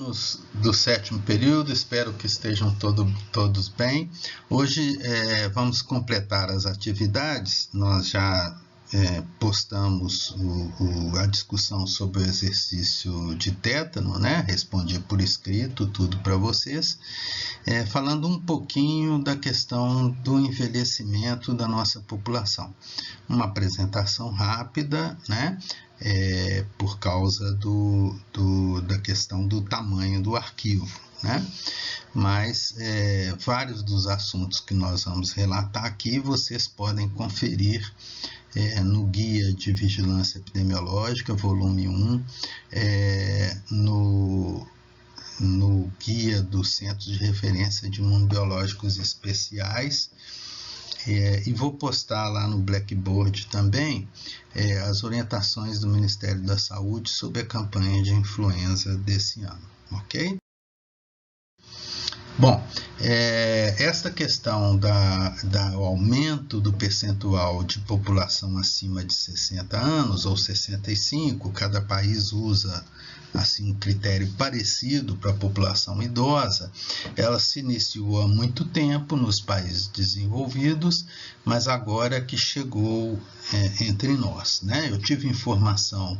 alunos do 7º período, espero que estejam todos bem. Hoje vamos completar as atividades. Nós já postamos a discussão sobre o exercício de tétano, né? Respondi por escrito tudo para vocês, falando um pouquinho da questão do envelhecimento da nossa população. Uma apresentação rápida, né? Por causa da questão do tamanho do arquivo, né? Mas vários dos assuntos que nós vamos relatar aqui vocês podem conferir no Guia de Vigilância Epidemiológica, volume 1, no Guia dos Centros de Referência de Imunobiológicos Especiais, e vou postar lá no Blackboard também as orientações do Ministério da Saúde sobre a campanha de influenza desse ano, ok? Bom, esta questão do aumento do percentual de população acima de 60 anos ou 65, cada país usa assim, um critério parecido para a população idosa, ela se iniciou há muito tempo nos países desenvolvidos, mas agora que chegou entre nós, né? Eu tive informação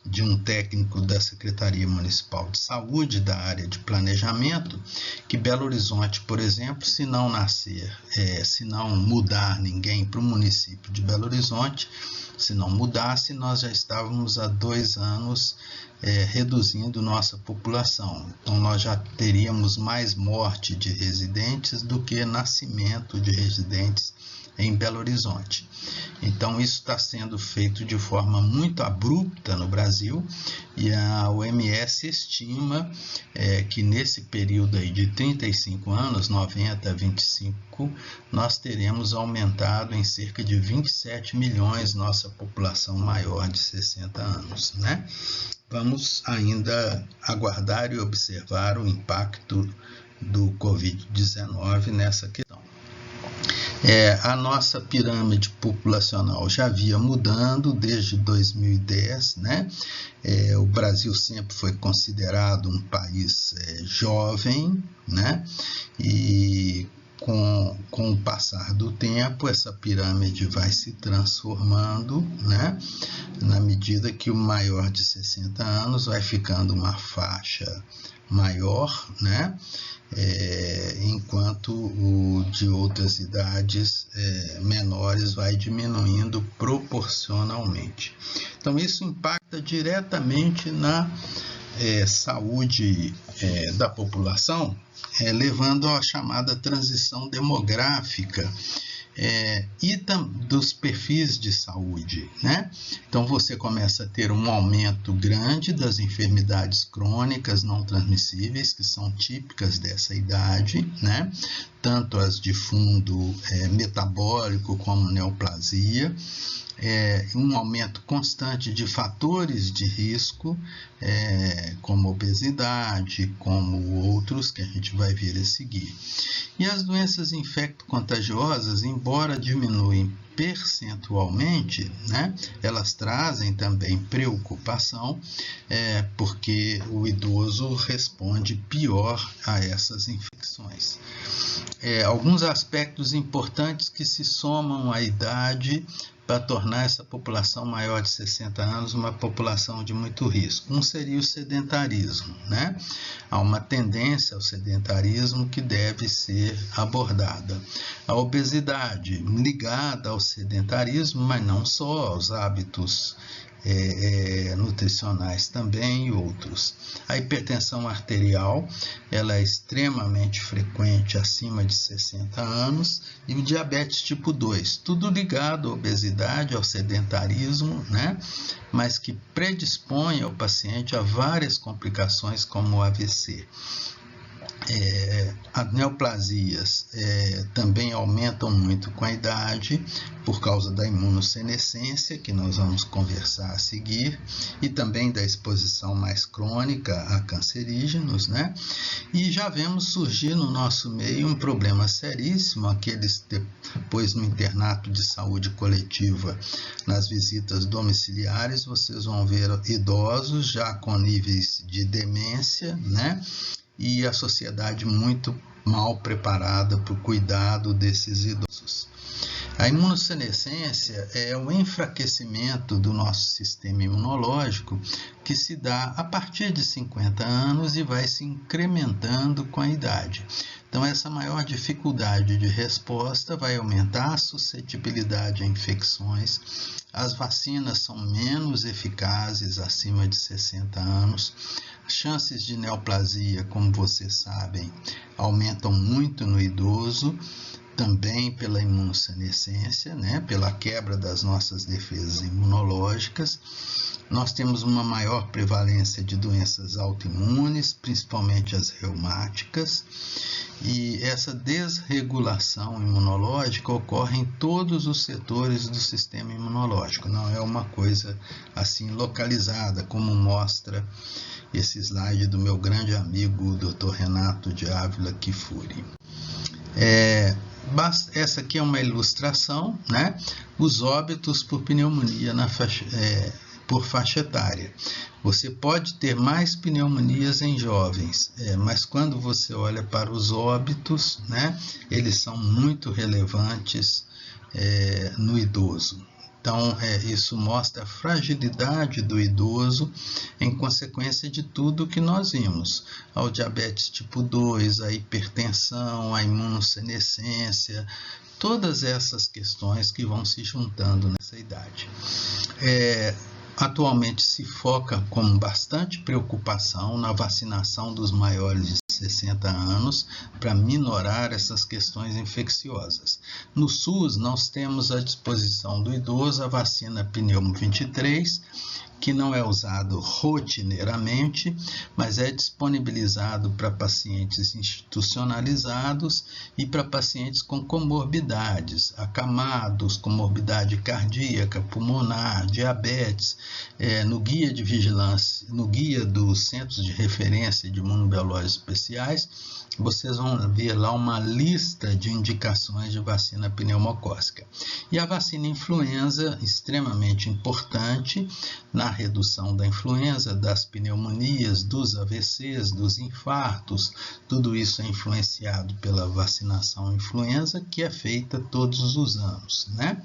de um técnico da Secretaria Municipal de Saúde, da área de planejamento, que Belo Horizonte, por exemplo, se não mudar ninguém para o município de Belo Horizonte, se não mudasse, nós já estávamos há 2 anos reduzindo nossa população. Então, nós já teríamos mais morte de residentes do que nascimento de residentes em Belo Horizonte. Então, isso está sendo feito de forma muito abrupta no Brasil, e a OMS estima que nesse período aí de 35 anos, 90 a 25, nós teremos aumentado em cerca de 27 milhões nossa população maior de 60 anos, né? Vamos ainda aguardar e observar o impacto do Covid-19 nessa questão. A nossa pirâmide populacional já vinha mudando desde 2010, né? O Brasil sempre foi considerado um país jovem, né? E com o passar do tempo, essa pirâmide vai se transformando, né? Na medida que o maior de 60 anos vai ficando uma faixa maior, né? Enquanto o de outras idades menores vai diminuindo proporcionalmente. Então, isso impacta diretamente na saúde da população, levando à chamada transição demográfica e dos perfis de saúde, né? Então, você começa a ter um aumento grande das enfermidades crônicas não transmissíveis, que são típicas dessa idade, né? Tanto as de fundo metabólico como neoplasia, um aumento constante de fatores de risco, como obesidade, como outros que a gente vai ver a seguir. E as doenças infecto-contagiosas, embora diminuem percentualmente, né, elas trazem também preocupação, porque o idoso responde pior a essas infecções. Alguns aspectos importantes que se somam à idade para tornar essa população maior de 60 anos uma população de muito risco. Um seria o sedentarismo, né? Há uma tendência ao sedentarismo que deve ser abordada. A obesidade ligada ao sedentarismo, mas não só, aos hábitos nutricionais também e outros. A hipertensão arterial, ela é extremamente frequente acima de 60 anos, e o diabetes tipo 2, tudo ligado à obesidade, ao sedentarismo, né? Mas que predispõe ao paciente a várias complicações como o AVC. As neoplasias também aumentam muito com a idade, por causa da imunossenescência, que nós vamos conversar a seguir, e também da exposição mais crônica a cancerígenos, né? E já vemos surgir no nosso meio um problema seríssimo, aqueles depois no internato de saúde coletiva, nas visitas domiciliares, vocês vão ver idosos já com níveis de demência, né? E a sociedade muito mal preparada para o cuidado desses idosos. A imunossenescência é o enfraquecimento do nosso sistema imunológico que se dá a partir de 50 anos e vai se incrementando com a idade. Então, essa maior dificuldade de resposta vai aumentar a suscetibilidade a infecções. As vacinas são menos eficazes acima de 60 anos. As chances de neoplasia, como vocês sabem, aumentam muito no idoso, também pela imunossenescência, né? Pela quebra das nossas defesas imunológicas. Nós temos uma maior prevalência de doenças autoimunes, principalmente as reumáticas, e essa desregulação imunológica ocorre em todos os setores do sistema imunológico, não é uma coisa assim localizada, como mostra esse slide do meu grande amigo Dr. Renato de Ávila Kifuri. Essa aqui é uma ilustração, né? Os óbitos por pneumonia por faixa etária. Você pode ter mais pneumonias em jovens, mas quando você olha para os óbitos, né, eles são muito relevantes no idoso. Então, isso mostra a fragilidade do idoso em consequência de tudo que nós vimos. Ao diabetes tipo 2, a hipertensão, a imunossenescência, todas essas questões que vão se juntando nessa idade. Atualmente se foca com bastante preocupação na vacinação dos maiores de 60 anos para minorar essas questões infecciosas. No SUS, nós temos à disposição do idoso a vacina Pneumo 23, que não é usado rotineiramente, mas é disponibilizado para pacientes institucionalizados e para pacientes com comorbidades, acamados, comorbidade cardíaca, pulmonar, diabetes. No guia de vigilância, no guia dos Centros de Referência de Imunobiológicos Especiais, vocês vão ver lá uma lista de indicações de vacina pneumocócica. E a vacina influenza, extremamente importante na redução da influenza, das pneumonias, dos AVCs, dos infartos, tudo isso é influenciado pela vacinação influenza, que é feita todos os anos, né?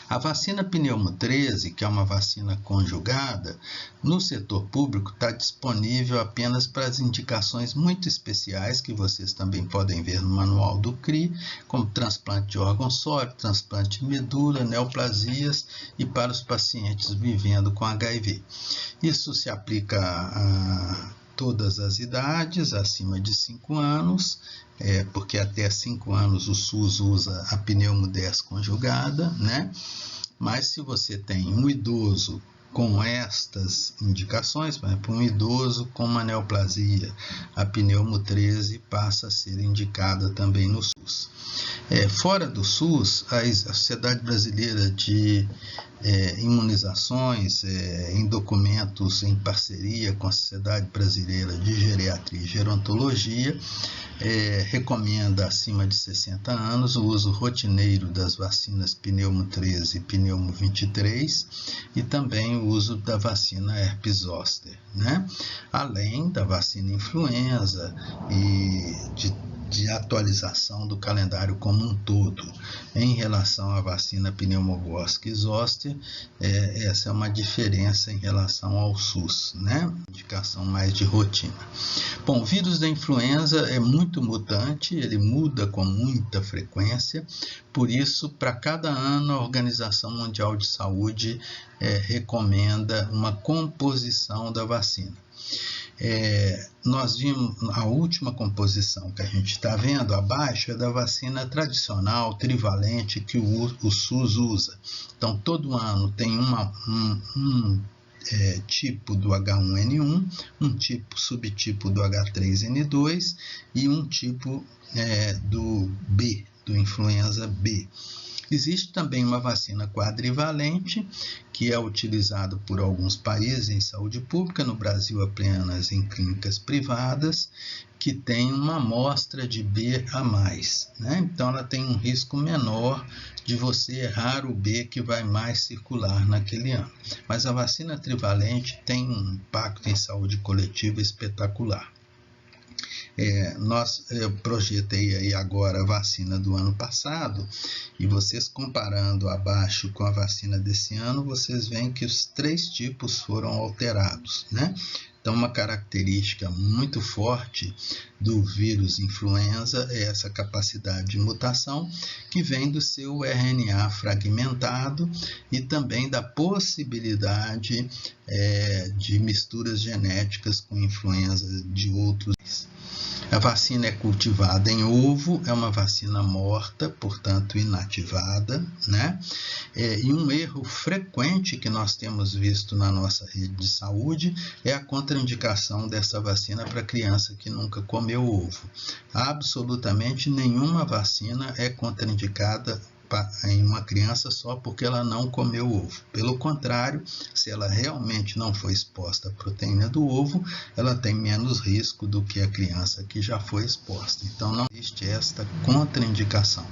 A vacina Pneumo 13, que é uma vacina conjugada, no setor público está disponível apenas para as indicações muito especiais, que vocês também podem ver no manual do CRI, como transplante de órgão sólido, transplante de medula, neoplasias e para os pacientes vivendo com HIV. Isso se aplica a todas as idades, acima de 5 anos, porque até 5 anos o SUS usa a Pneumo 10 conjugada, né? Mas se você tem um idoso com estas indicações, por exemplo, um idoso com uma neoplasia, a Pneumo 13 passa a ser indicada também no SUS. Fora do SUS, a Sociedade Brasileira de Imunizações, em documentos em parceria com a Sociedade Brasileira de Geriatria e Gerontologia, recomenda acima de 60 anos o uso rotineiro das vacinas Pneumo 13 e Pneumo 23 e também o uso da vacina herpes zoster, né? Além da vacina influenza e de atualização do calendário como um todo. Em relação à vacina pneumocócica e zoster, essa é uma diferença em relação ao SUS, né? Indicação mais de rotina. Bom, o vírus da influenza é muito mutante, ele muda com muita frequência, por isso, para cada ano, a Organização Mundial de Saúde recomenda uma composição da vacina. Nós vimos a última composição que a gente está vendo abaixo é da vacina tradicional trivalente que o SUS usa. Então, todo ano tem um tipo do H1N1, um subtipo do H3N2 e um tipo do B, do influenza B. Existe também uma vacina quadrivalente, que é utilizada por alguns países em saúde pública, no Brasil apenas em clínicas privadas, que tem uma amostra de B a mais, né? Então ela tem um risco menor de você errar o B que vai mais circular naquele ano. Mas a vacina trivalente tem um impacto em saúde coletiva espetacular. Eu projetei aí agora a vacina do ano passado, e vocês comparando abaixo com a vacina desse ano, vocês veem que os 3 tipos foram alterados, né? Então, uma característica muito forte do vírus influenza é essa capacidade de mutação, que vem do seu RNA fragmentado e também da possibilidade de misturas genéticas com influenza de outros. A vacina é cultivada em ovo, é uma vacina morta, portanto inativada, né? E um erro frequente que nós temos visto na nossa rede de saúde é a contraindicação dessa vacina para criança que nunca comeu ovo. Absolutamente nenhuma vacina é contraindicada em uma criança só porque ela não comeu ovo. Pelo contrário, se ela realmente não foi exposta à proteína do ovo, ela tem menos risco do que a criança que já foi exposta. Então não existe esta contraindicação.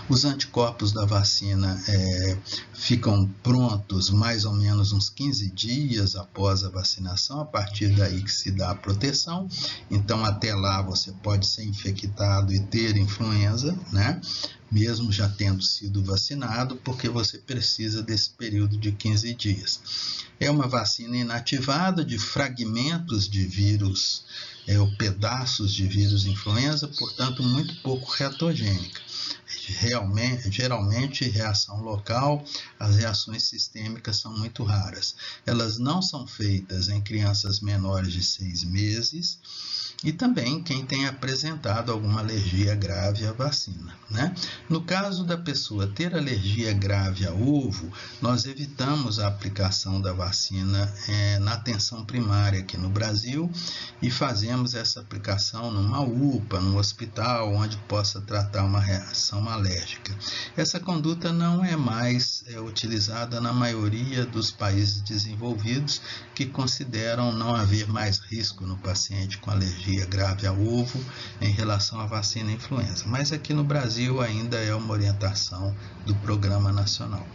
Os anticorpos da vacina ficam prontos mais ou menos uns 15 dias após a vacinação, a partir daí que se dá a proteção. Então até lá você pode ser infectado e ter influenza, né? Mesmo já tendo sido vacinado, porque você precisa desse período de 15 dias. É uma vacina inativada de fragmentos de vírus, ou pedaços de vírus influenza, portanto, muito pouco reatogênica. Geralmente, reação local, as reações sistêmicas são muito raras. Elas não são feitas em crianças menores de 6 meses, e também quem tem apresentado alguma alergia grave à vacina, né? No caso da pessoa ter alergia grave a ovo, nós evitamos a aplicação da vacina na atenção primária aqui no Brasil e fazemos essa aplicação numa UPA, num hospital, onde possa tratar uma reação alérgica. Essa conduta não é mais utilizada na maioria dos países desenvolvidos, que consideram não haver mais risco no paciente com alergia grave a ovo em relação à vacina influenza. Mas aqui no Brasil ainda é uma orientação do Programa Nacional.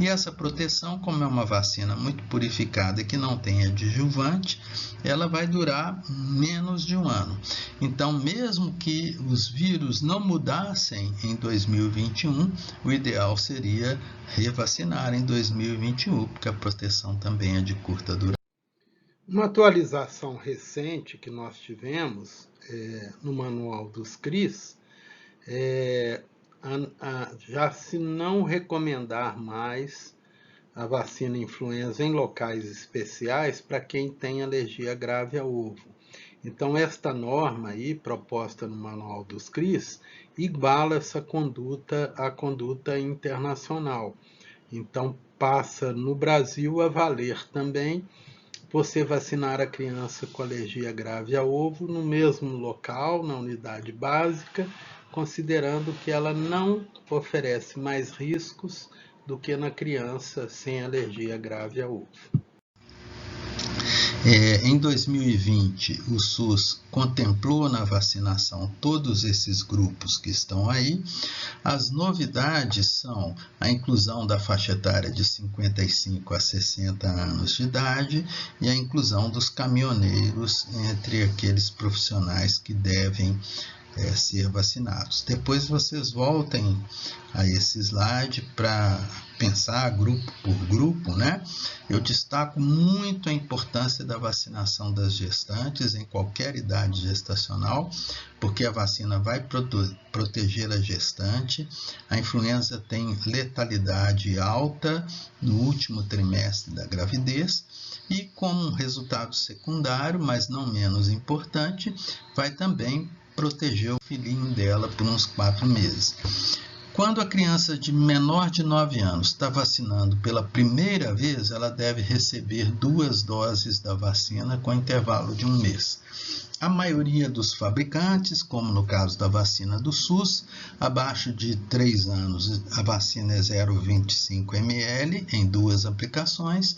E essa proteção, como é uma vacina muito purificada e que não tem adjuvante, ela vai durar menos de um ano. Então, mesmo que os vírus não mudassem em 2021, o ideal seria revacinar em 2021, porque a proteção também é de curta duração. Uma atualização recente que nós tivemos no Manual dos CRIs, já se não recomendar mais a vacina influenza em locais especiais para quem tem alergia grave a ovo. Então, esta norma aí, proposta no Manual dos CRIs, iguala essa conduta à conduta internacional. Então, passa no Brasil a valer também você vacinar a criança com alergia grave a ovo no mesmo local, na unidade básica, considerando que ela não oferece mais riscos do que na criança sem alergia grave a ovo. Em 2020, o SUS contemplou na vacinação todos esses grupos que estão aí. As novidades são a inclusão da faixa etária de 55 a 60 anos de idade e a inclusão dos caminhoneiros entre aqueles profissionais que devem ser vacinados. Depois vocês voltem a esse slide para pensar grupo por grupo, né? Eu destaco muito a importância da vacinação das gestantes em qualquer idade gestacional, porque a vacina vai proteger a gestante. A influenza tem letalidade alta no último trimestre da gravidez e, como um resultado secundário, mas não menos importante, vai também proteger o filhinho dela por uns 4 meses. Quando a criança de menor de 9 anos está vacinando pela primeira vez, ela deve receber 2 doses da vacina com intervalo de 1 mês. A maioria dos fabricantes, como no caso da vacina do SUS, abaixo de 3 anos, a vacina é 0,25 ml em 2 aplicações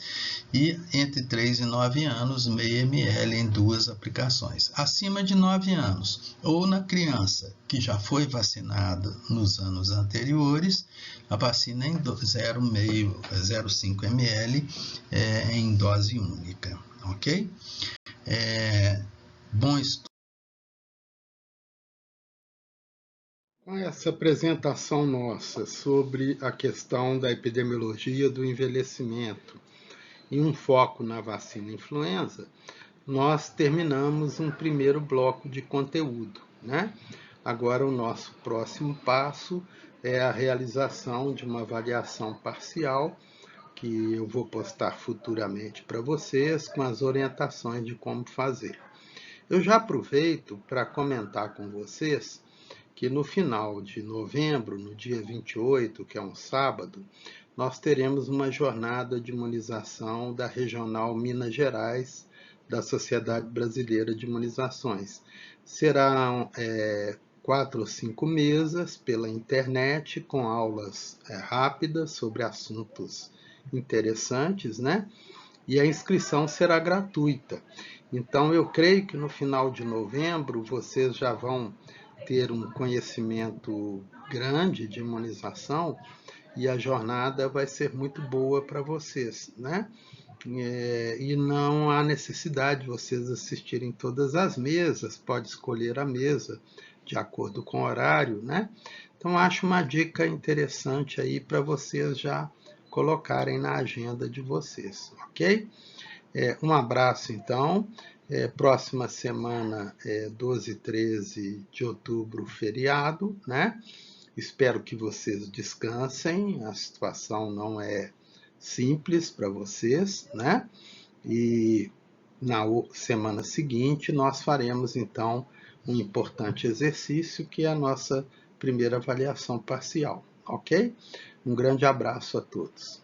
e entre 3 e 9 anos, meio ml em 2 aplicações. Acima de 9 anos, ou na criança que já foi vacinada nos anos anteriores, a vacina em 0,5 ml em dose única, ok? Bom estudo. Com essa apresentação nossa sobre a questão da epidemiologia do envelhecimento e um foco na vacina influenza, nós terminamos um primeiro bloco de conteúdo, né? Agora o nosso próximo passo é a realização de uma avaliação parcial que eu vou postar futuramente para vocês com as orientações de como fazer. Eu já aproveito para comentar com vocês que no final de novembro, no dia 28, que é um sábado, nós teremos uma jornada de imunização da Regional Minas Gerais, da Sociedade Brasileira de Imunizações. Serão 4 ou 5 mesas pela internet, com aulas rápidas sobre assuntos interessantes, né? E a inscrição será gratuita. Então, eu creio que no final de novembro vocês já vão ter um conhecimento grande de imunização e a jornada vai ser muito boa para vocês, né? E não há necessidade de vocês assistirem todas as mesas, pode escolher a mesa de acordo com o horário, né? Então, acho uma dica interessante aí para vocês já colocarem na agenda de vocês, ok? Um abraço, então. Próxima semana, 12 e 13 de outubro, feriado, né? Espero que vocês descansem, a situação não é simples para vocês, né? E na semana seguinte nós faremos, então, um importante exercício, que é a nossa primeira avaliação parcial, ok? Um grande abraço a todos.